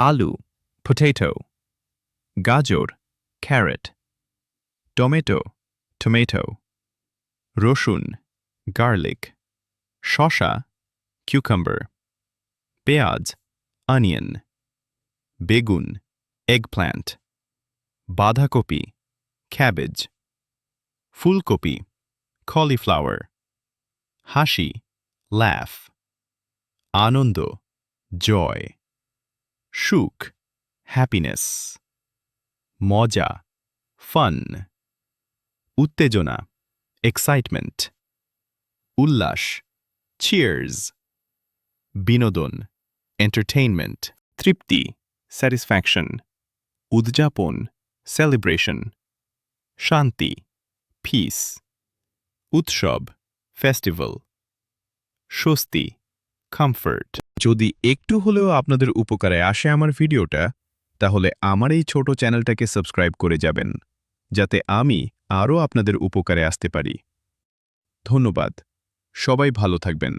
আলু, potato, গাজর, carrot, tomato, tomato, রসুন, garlic, শসা, cucumber, পেঁয়াজ, onion, বেগুন, eggplant, বাঁধাকপি, cabbage, ফুলকপি, cauliflower, হাসি, laugh, আনন্দ, joy, সুখ, happiness, মজা, fun, উত্তেজনা, excitement, উল্লাস, cheers, বিনোদন, entertainment, তৃপ্তি, satisfaction, উদযাপন, celebration, শান্তি, peace, উৎসব, festival, স্বস্তি, comfort। যদি একটু হলেও আপনাদের উপকারে আসে আমার ভিডিওটা, তাহলে আমার এই ছোট চ্যানেলটাকে সাবস্ক্রাইব করে যাবেন, যাতে আমি আরও আপনাদের উপকারে আসতে পারি। ধন্যবাদ। সবাই ভালো থাকবেন।